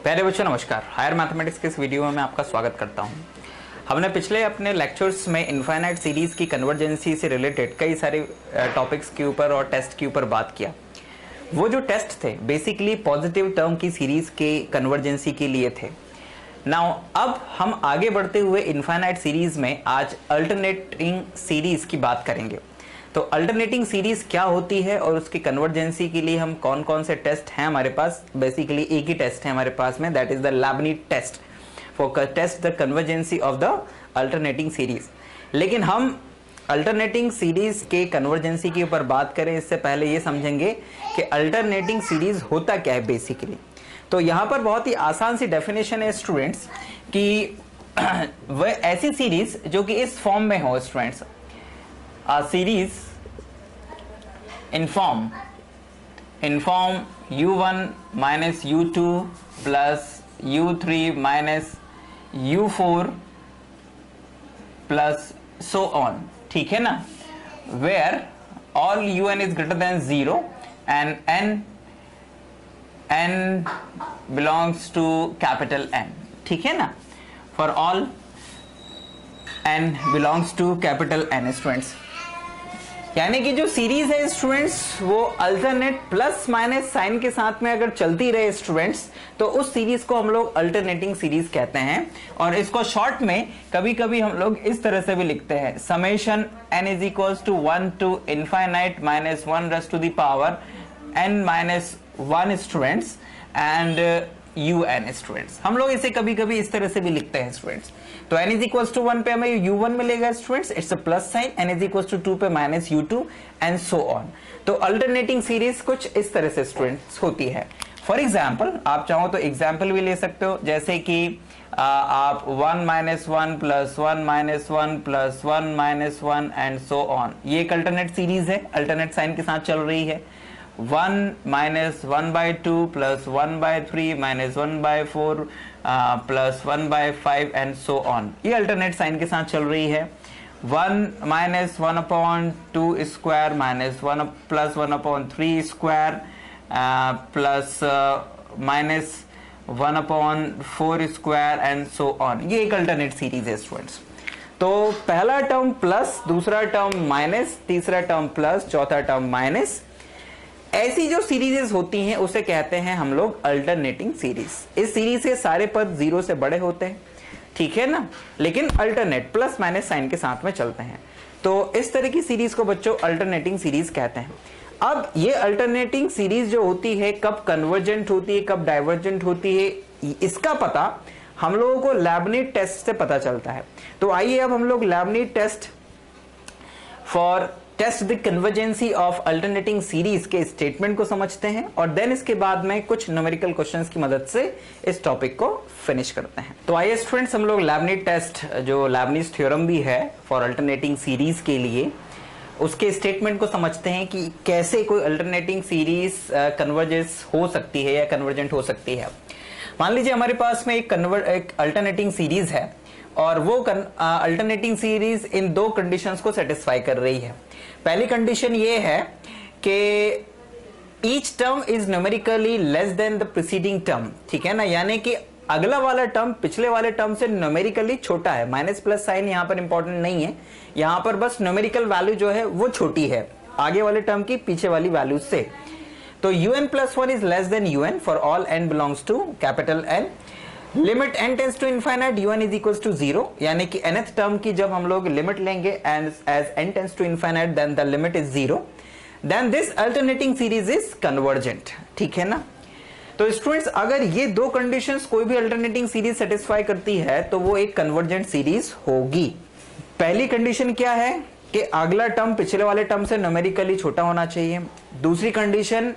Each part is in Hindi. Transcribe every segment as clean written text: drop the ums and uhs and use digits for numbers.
प्यारे बच्चों नमस्कार। हायर मैथमेटिक्स के इस वीडियो में मैं आपका स्वागत करता हूं। हमने पिछले अपने लेक्चर्स में इनफाइनाइट सीरीज की कन्वर्जेंसी से रिलेटेड कई सारे टॉपिक्स के ऊपर और टेस्ट के ऊपर बात किया। वो जो टेस्ट थे बेसिकली पॉजिटिव टर्म की सीरीज के कन्वर्जेंसी के लिए थे। नाउ अब हम आगे बढ़ते हुए इनफाइनाइट सीरीज में आज अल्टरनेटिंग सीरीज की बात करेंगे। तो अल्टरनेटिंग सीरीज क्या होती है और उसकी कन्वर्जेंसी के लिए हम कौन कौन से टेस्ट हैं हमारे पास। बेसिकली एक ही टेस्ट है हमारे पास में, that is the Leibniz test for test the convergency of the alternating series. लेकिन हम अल्टरनेटिंग सीरीज के कन्वर्जेंसी के ऊपर बात करें इससे पहले ये समझेंगे कि अल्टरनेटिंग सीरीज होता क्या है बेसिकली। तो यहां पर बहुत ही आसान सी डेफिनेशन है स्टूडेंट्स कि वह ऐसी सीरीज जो कि इस फॉर्म में हो students, a series in form u1 minus u2 plus u3 minus u4 plus so on, ठीक है ना, where all un is greater than 0 and n belongs to capital N, ठीक है ना, for all n belongs to capital N students. यानी कि जो सीरीज है स्टूडेंट्स वो अल्टरनेट प्लस माइनस साइन के साथ में अगर चलती रहे स्टूडेंट्स तो उस सीरीज को हम लोग अल्टरनेटिंग सीरीज कहते हैं। और इसको शॉर्ट में कभी कभी हम लोग इस तरह से भी लिखते हैं, summation n is equals to 1 to infinite minus 1 raise to the power n minus 1 students and un students. हम लोग इसे कभी कभी इस तरह से भी लिखते हैं स्टूडेंट्स। तो n इज इक्वल्स टू 1 पे हमें u1 मिलेगा students, it's a plus sign, n is equals to 2 पे minus u2 and so on. तो अल्टरनेटिंग सीरीज कुछ इस तरह से स्टूडेंट्स होती है। फॉर एग्जांपल आप चाहो तो एग्जांपल भी ले सकते हो, जैसे कि आप 1 minus 1 plus 1 minus 1 plus 1 minus 1 and so on. ये एक अल्टरनेट सीरीज है, अल्टरनेट साइन के साथ चल रही है। 1 minus 1 by 2 plus 1 by 3 minus 1 by 4 plus 1 by 5 and so on, ये अल्टरनेट साइन के साथ चल रही है। 1 minus 1 upon 2 square minus 1 plus 1 upon 3 square plus minus 1 upon 4 square and so on, ये एक अल्टरनेट सीरीज है स्टूडेंट्स। तो पहला टर्म प्लस, दूसरा टर्म माइनस, तीसरा टर्म प्लस, चौथा टर्म माइनस, ऐसी जो सीरीजेस होती हैं उसे कहते हैं हम लोग अल्टरनेटिंग सीरीज। इस सीरीज के सारे पद 0 से बड़े होते हैं, ठीक है ना, लेकिन अल्टरनेट प्लस माइनस साइन के साथ में चलते हैं। तो इस तरह की सीरीज को बच्चों अल्टरनेटिंग सीरीज कहते हैं। अब ये अल्टरनेटिंग सीरीज जो होती है कब कन्वर्जेंट होती है कब डाइवर्जेंट होती है, इसका पता हम लोगों को लेबनिज टेस्ट से पता चलता है। तो आइए अब हम लोग Leibniz test for test the convergency of alternating series के स्टेटमेंट को समझते हैं और देन इसके बाद में कुछ न्यूमेरिकल क्वेश्चंस की मदद से इस टॉपिक को फिनिश करते हैं। तो आइए स्टूडेंट्स हम लोग लेबनिज टेस्ट, जो लेबनिज थ्योरम भी है फॉर अल्टरनेटिंग सीरीज के लिए, उसके स्टेटमेंट को समझते हैं कि कैसे कोई अल्टरनेटिंग सीरीज कन्वर्जेंस हो सकती है या कन्वर्जेंट हो सकती है। मान लीजिए हमारे पास में एक अल्टरनेटिंग सीरीज है और वो अल्टरनेटिंग सीरीज इन दो कंडीशंस को सेटिस्फाई कर रही है। पहली कंडीशन ये है कि each term is numerically less than the preceding term, ठीक है ना, यानी कि अगला वाला टर्म पिछले वाले टर्म से न्यूमेरिकली छोटा है। माइनस प्लस साइन यहां पर इंपॉर्टेंट नहीं है, यहां पर बस न्यूमेरिकल वैल्यू जो है वो छोटी है आगे वाले टर्म की पीछे वाली वैल्यू से। तो un plus 1 is less than un for all n belongs to capital N। Limit n tends to infinite un is equals to 0, यानी कि nth टर्म की जब हम लोग लिमिट लेंगे and as n tends to infinite then the limit is 0, then this alternating series is convergent, ठीक है ना। तो स्टूडेंट्स अगर ये दो कंडीशंस कोई भी अल्टरनेटिंग सीरीज सेटिस्फाई करती है तो वो एक कन्वर्जेंट सीरीज होगी। पहली कंडीशन क्या है कि अगला टर्म पिछले वाले टर्म से न्यूमेरिकली छोटा होना चाहिए। दूसरी कंडीशन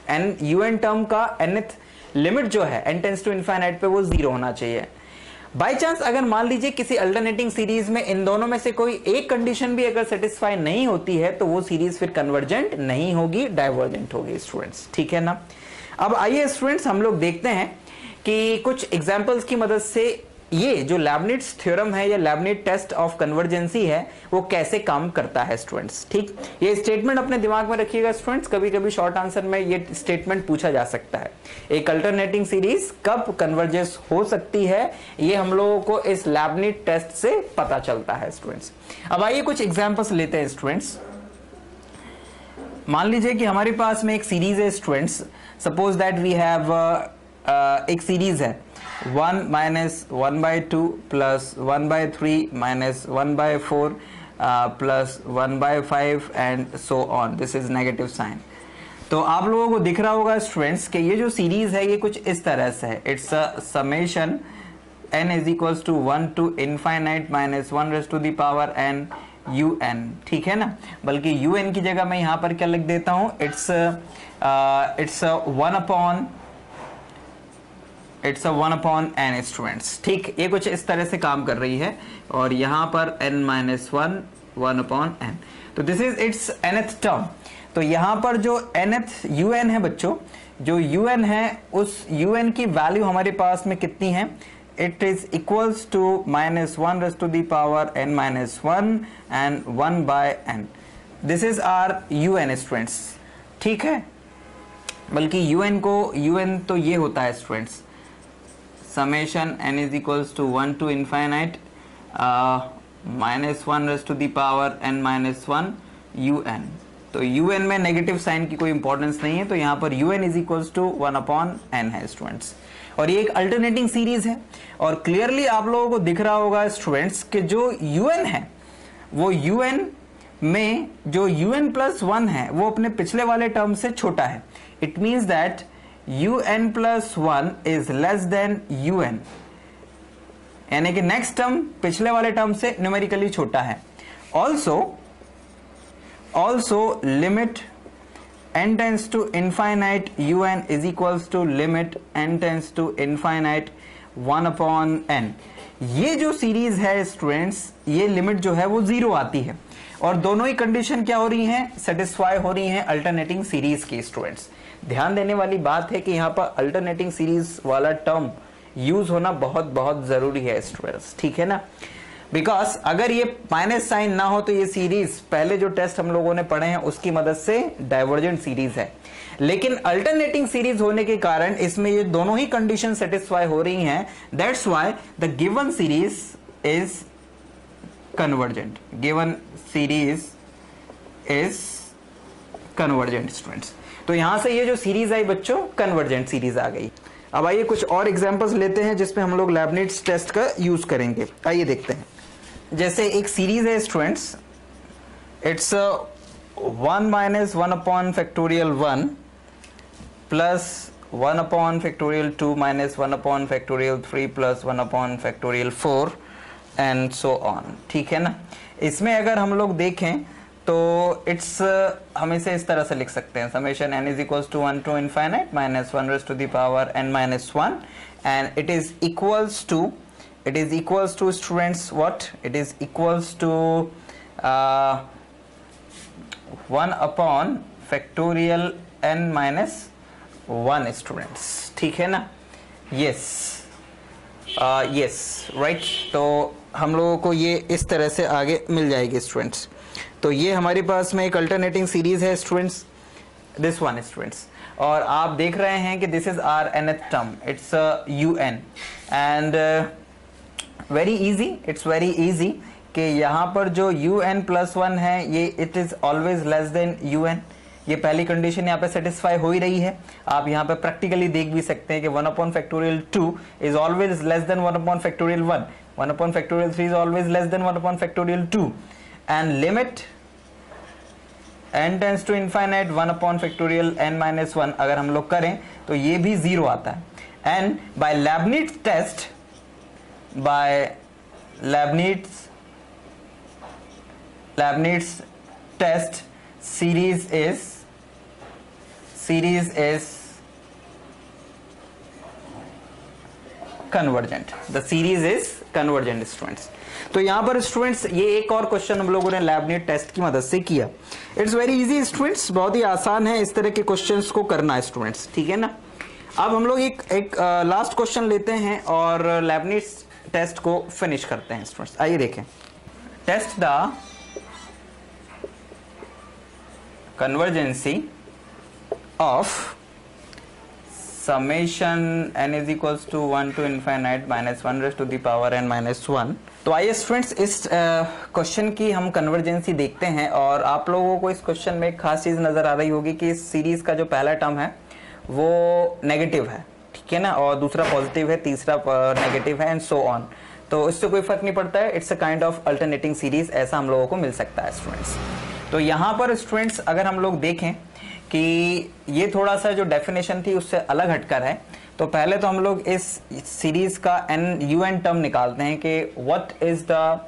un टर्म का nth लिमिट जो है n टेंस टू इनफाइनाइट पे वो 0 होना चाहिए। बाय चांस अगर मान लीजिए किसी अल्टरनेटिंग सीरीज में इन दोनों में से कोई एक कंडीशन भी अगर सेटिस्फाई नहीं होती है तो वो सीरीज फिर कन्वर्जेंट नहीं होगी, डाइवर्जेंट होगी स्टूडेंट्स, ठीक है ना। अब आइए स्टूडेंट्स हम लोग देखते हैं कि कुछ एग्जांपल्स की मदद से ये जो लेबनिट्ज थ्योरम है या लेबनिट्ज टेस्ट ऑफ कन्वर्जेंसी है वो कैसे काम करता है स्टूडेंट्स। ठीक, ये स्टेटमेंट अपने दिमाग में रखिएगा स्टूडेंट्स, कभी कभी शॉर्ट आंसर में ये स्टेटमेंट पूछा जा सकता है, एक अल्टरनेटिंग सीरीज कब कन्वर्जेस हो सकती है, ये हम लोगों को इस लेबनिट्ज टेस्ट से पता चलता है स्टूडेंट्स। अब आइए कुछ एग्जांपल्स लेते हैं स्टूडेंट्स। मान लीजिए कि हमारे पास में एक सीरीज है students, suppose that we have एक सीरीज है 1 minus 1 by 2 plus 1 by 3 minus 1 by 4 plus 1 by 5 and so on. This is negative sign. तो आप लोगों को दिख रहा होगा स्टूडेंट्स कि ये जो सीरीज है ये कुछ इस तरह से है, it's a summation n is equals to 1 to infinite minus 1 raised to the power n un, ठीक है ना, बल्कि un की जगह मैं यहाँ पर क्या लिख देता हूँ, it's 1 upon n स्टूडेंट्स। ठीक, ये कुछ इस तरह से काम कर रही है और यहाँ पर n minus 1 1 upon n, तो this is it's nth term. तो यहाँ पर जो nth un है बच्चों, जो un है उस un की वैल्यू हमारे पास में कितनी है, it is equals to -1 raised to the power n minus 1 and 1 by n. This is are un students, ठीक है, बल्कि un तो ये होता है students, summation n is equals to 1 to infinite minus 1 raised to the power n minus 1 un. तो un में नेगेटिव साइन की कोई इंपॉर्टेंस नहीं है, तो यहाँ पर un is equals to 1 upon n है स्टूडेंट्स। और ये एक अल्टरनेटिंग सीरीज है और क्लियरली आप लोगों को दिख रहा होगा स्टूडेंट्स कि जो un है वो un में जो un plus 1 है वो अपने पिछले वाले टर्म से छोटा है। It means that un plus 1 is less than un, यानी कि नेक्स्ट टर्म पिछले वाले टर्म से न्यूमेरिकली छोटा है। also limit n tends to infinite un is equals to limit n tends to infinite 1 upon n। ये जो सीरीज है स्टूडेंट्स, ये लिमिट जो है वो 0 आती है और दोनों ही कंडीशन क्या हो रही हैं, सेटिस्फाई हो रही हैं अल्टरनेटिंग सीरीज की स्टूडेंट्स। ध्यान देने वाली बात है कि यहाँ पर अल्टरनेटिंग सीरीज वाला टर्म यूज होना बहुत बहुत जरूरी है स्टूडेंट्स, ठीक है ना, बिकॉज अगर ये माइनस साइन ना हो तो ये सीरीज पहले जो टेस्ट हम लोगों ने पढ़े हैं उसकी मदद से डाइवर्जेंट सीरीज है, लेकिन अल्टरनेटिंग सीरीज होने के कारण इसमें ये दोनों ही कंडीशन सेटिस्फाई हो रही हैं, that's why the given series is convergent, given series is convergent students. तो यहां से ये जो सीरीज आई बच्चों कन्वर्जेंट सीरीज आ गई। अब आइए कुछ और एग्जांपल्स लेते हैं जिसमें हम लोग लेबनिट्ज टेस्ट का यूज करेंगे। आइए देखते हैं, जैसे एक सीरीज है students, it's 1 minus 1 upon factorial 1 plus 1 upon factorial 2 minus 1 upon factorial 3 plus 1 upon factorial 4 and so on, ठीक है ना। इसमें अगर हम लोग देखें तो इट्स हम इसे इस तरह से लिख सकते हैं, summation n is equals to 1 to infinite minus 1 raised to the power n minus 1 and it is equals to students what, it is equals to 1 upon factorial n minus 1 students, ठीक है ना, यस राइट। तो हम लोगों को ये इस तरह से आगे मिल जाएगी स्टूडेंट्स। तो ये हमारे पास में एक अल्टरनेटिंग सीरीज है स्टूडेंट्स, दिस वन स्टूडेंट्स, और आप देख रहे हैं कि this is are nth term, it's un and very easy, it's very easy कि यहाँ पर जो un plus 1 है ये it is always less than un, ये पहली कंडीशन यहाँ पे सेटिस्फाई हो ही रही है। आप यहाँ पे प्रैक्टिकली देख भी सकते हैं कि 1 upon factorial 2 is always less than 1 upon factorial 1, 1 upon factorial 3 is always less than 1 upon factorial 2 and limit n tends to infinite 1 upon factorial n minus 1 अगर हम लोग करें तो ये भी 0 आता है। And by Leibniz test series is convergent, the series is convergent students। तो यहां पर स्टूडेंट्स ये एक और क्वेश्चन हम लोगों ने लेबनिज टेस्ट की मदद से किया। इट्स वेरी इजी स्टूडेंट्स, बहुत ही आसान है इस तरह के क्वेश्चंस को करना स्टूडेंट्स, ठीक है ना। अब हम लोग एक लास्ट क्वेश्चन लेते हैं और लेबनिज टेस्ट को फिनिश करते हैं स्टूडेंट्स। आइए देखें, test the convergency of summation n is equals to 1 to infinite minus 1 raised to the power n minus 1। तो आइए स्टूडेंट्स इस क्वेश्चन की हम कन्वर्जेंसी देखते हैं। और आप लोगों को इस क्वेश्चन में एक खास चीज नजर आ रही होगी कि इस सीरीज का जो पहला टर्म है वो नेगेटिव है, ठीक है ना, और दूसरा पॉजिटिव है, तीसरा नेगेटिव है एंड सो ऑन। तो इससे कोई फर्क नहीं पड़ता है, it's a kind of alternating series, ऐसा हम लोगों को मिल सकता है स्टूडेंट्स। तो यहाँ पर स्टूडेंट्स अगर हम लोग देखें कि ये थोड़ा सा जो डेफिनेशन थी उससे अलग हटकर है, तो पहले तो हम लोग इस सीरीज का un टर्म निकालते हैं कि what is the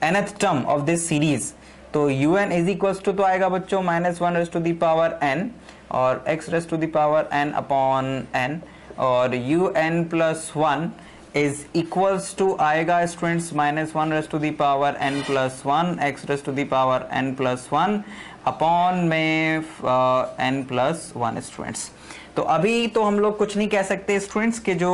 nth term of this series. तो un इज इक्वल्स टू तो आएगा बच्चों minus 1 raise to the power n और x raise to the power n upon n, और un plus 1 is equals to आएगा students minus 1 raise to the power n plus 1 x raise to the power n plus 1 upon में n प्लस 1 स्टूडेंट्स। तो अभी तो हम लोग कुछ नहीं कह सकते स्टूडेंट्स कि जो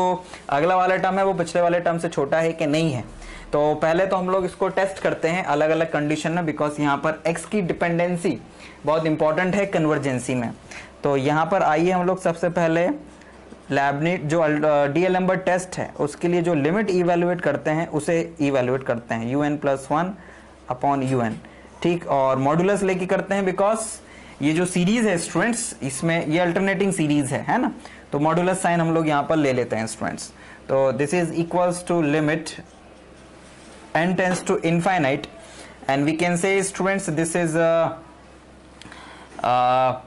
अगला वाला टर्म है वो पिछले वाले टर्म से छोटा है कि नहीं है। तो पहले तो हम लोग इसको टेस्ट करते हैं अलग अलग कंडीशन में, बिकॉज यहाँ पर x की डिपेंडेंसी बहुत इंपॉर्टेंट है कन्वर्जेंसी में। तो यहाँ पर आइए हम लोग सबसे पहले लैबनिट जो डीएलएम्बर्ट टेस्ट है उसके लिए जो लिमिट इवेल्युएट करते हैं उसे इवेल्युएट करते हैं un प्लस 1 अपॉन un, ठीक, और मॉडुलस लेके करते हैं बिकॉज ये जो सीरीज है स्टूडेंट्स इसमें ये अल्टरनेटिंग सीरीज है ना, तो मॉडुलस साइन हम लोग यहाँ पर ले लेते हैं स्टूडेंट्स। तो this is equals to limit n tends to infinite and we can say students this is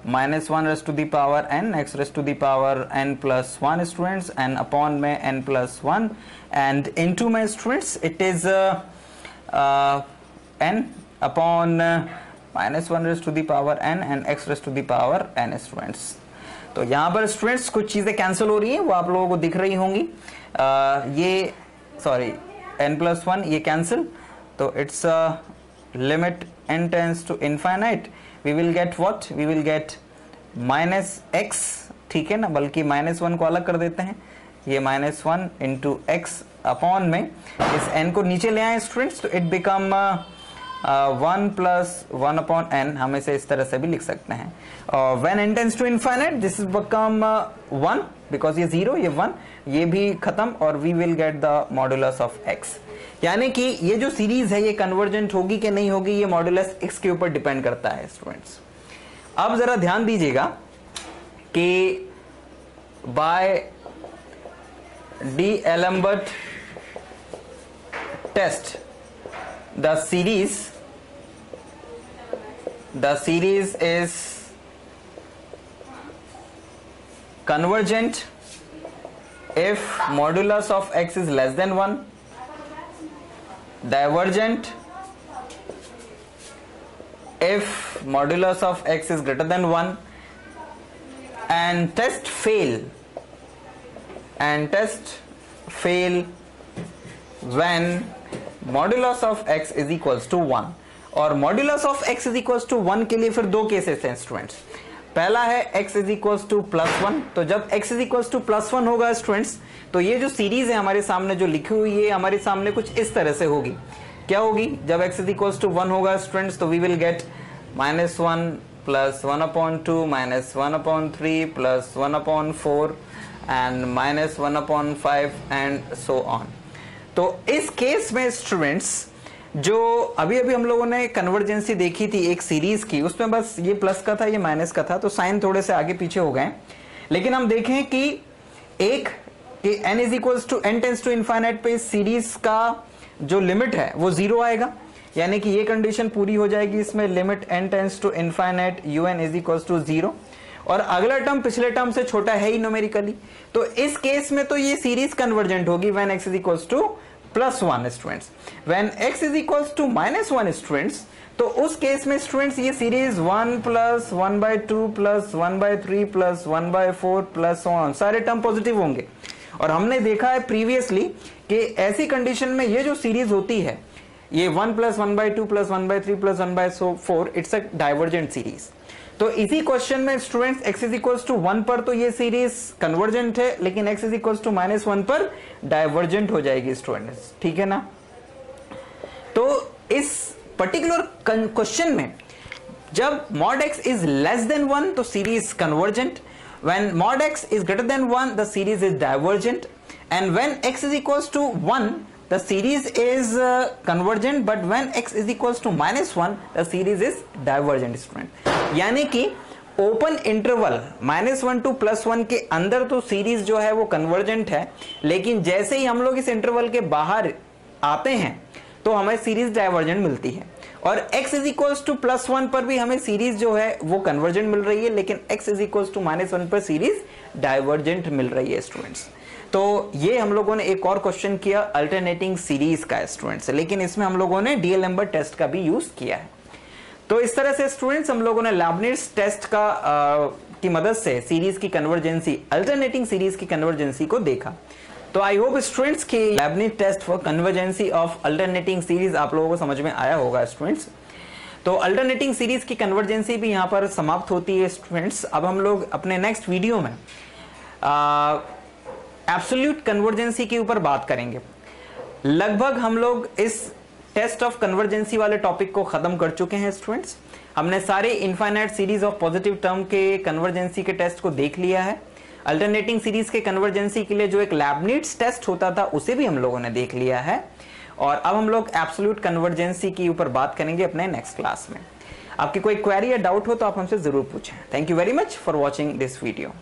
minus 1 raise to the power n x raise to the power n plus 1 students and upon में n प्लस 1 एंड इनटू में students it is n upon minus 1 raise to the power n and x raise to the power n students. तो यहाँ पर स्टूडेंट्स कुछ चीजें कैंसिल हो रही हैं, वो आप लोगों को दिख रही होंगी। ये सॉरी n प्लस 1 ये कैंसिल, तो it's limit n tends to infinite, we will get what, we will get minus x, ठीक है ना, बल्कि माइनस 1 को अलग कर देते हैं, ये माइनस 1 इंटू x अपॉन में इस n को नीचे ले आए स्टूडेंट्स, तो it become 1 plus 1 upon n, हम इसे इस तरह से भी लिख सकते हैं। When n tends to infinite this is become 1 because ये 0 ये 1 ये भी खत्म, और we will get the modulus of x। यानी कि ये जो सीरीज है ये कन्वर्जेंट होगी कि नहीं होगी ये मॉडुलस x के ऊपर डिपेंड करता है स्टूडेंट्स। अब जरा ध्यान दीजिएगा कि by D'Alembert test the series is convergent if modulus of x is less than 1, divergent if modulus of x is greater than 1, and test fail when modulus of x is equals to 1। और modulus of x is equals to 1 के लिए फिर दो केसेस हैं स्टूडेंट्स। पहला है x is equals to plus 1, तो जब x is equals to plus 1 होगा स्टूडेंट्स तो ये जो सीरीज है हमारे सामने जो लिखी हुई है हमारे सामने कुछ इस तरह से होगी। क्या होगी, जब x इज इक्वल्स टू 1 होगा स्टूडेंट्स तो we will get minus 1 plus 1 upon 2 minus 1 upon 3 plus 1 upon 4 and minus 1 upon 5 and so on. तो इस केस में स्टूडेंट्स जो अभी अभी हम लोगों ने कन्वर्जेंसी देखी थी एक सीरीज की, उसमें बस ये प्लस का था ये माइनस का था, तो साइन थोड़े से आगे पीछे हो गए। लेकिन हम देखें कि एक कि n is equals to n tends to infinite पे इस सीरीज का जो लिमिट है वो 0 आएगा, यानी कि ये कंडीशन पूरी हो जाएगी इसमें, limit n tends to infinite un is equals to 0, और अगला टर्म पिछले टर्म से छोटा है ही न्यूमेरिकली। तो इस केस में तो ये सीरीज कन्वर्जेंट होगी when x is equals to plus 1 students. When x is equals to minus 1 students तो उस केस में स्टूडेंट्स ये series 1 plus 1/2 plus 1/3 plus 1/4 plus on सारे टर्म पॉजिटिव होंगे। और हमने देखा है प्रीवियसली कि ऐसी कंडीशन में ये जो सीरीज होती है ये 1 + 1/2 + 1/3 + 1/4 इट्स अ डाइवर्जेंट सीरीज। तो इसी क्वेश्चन में स्टूडेंट्स x = 1 पर तो ये सीरीज कन्वर्जेंट है, लेकिन x = -1 पर डाइवर्जेंट हो जाएगी स्टूडेंट्स, ठीक है ना। तो इस पर्टिकुलर क्वेश्चन में जब mod x is less than 1 तो series convergent, when mod x is greater than 1 the series is divergent, and when x is equals to 1 the series is convergent, but when x is equals to -1 the series is divergent student। यानी कि ओपन इंटरवल -1 to +1 के अंदर तो सीरीज जो है वो कन्वर्जेंट है, लेकिन जैसे ही हम लोग इस इंटरवल के बाहर आते हैं तो हमें सीरीज डाइवर्जेंट मिलती है। और x = +1 पर भी हमें सीरीज जो है वो कन्वर्जेंट मिल रही है, लेकिन x = -1 पर सीरीज डाइवर्जेंट मिल रही है स्टूडेंट्स। तो ये हम लोगों ने एक और क्वेश्चन किया अल्टरनेटिंग सीरीज का स्टूडेंट्स, लेकिन इसमें हम लोगों ने डीएलेम्बर्ट टेस्ट का भी यूज किया है। तो इस तरह से स्टूडेंट्स हम लोगों ने लेबनिट्ज टेस्ट का की मदद से सीरीज की कन्वर्जेंसी, अल्टरनेटिंग सीरीज की कन्वर्जेंसी को देखा। तो आई होप स्टूडेंट्स कि Leibniz test for convergency of alternating series आप लोगों को समझ में आया होगा स्टूडेंट्स। तो अल्टरनेटिंग सीरीज की कन्वर्जेंसी भी यहाँ पर समाप्त होती है स्टूडेंट्स। अब हम लोग अपने नेक्स्ट वीडियो में एब्सोल्यूट कन्वर्जेंसी के ऊपर बात करेंगे। लगभग हम लोग इस टेस्ट ऑफ कन्वर्जेंसी वाले टॉपिक को खत्म कर चुके हैं स्टूडेंट्स। हमने सारे infinite series of positive term के कन्वर्जेंसी के टेस्ट को देख लिया है। अल्टरनेटिंग सीरीज के कन्वर्जेंसी के लिए जो एक लेबनिट्ज टेस्ट होता था उसे भी हम लोगों ने देख लिया है, और अब हम लोग एब्सोल्यूट कन्वर्जेंसी के ऊपर बात करेंगे अपने नेक्स्ट क्लास में। आपकी कोई क्वेरी या डाउट हो तो आप हमसे जरूर पूछें। Thank you very much for watching this video.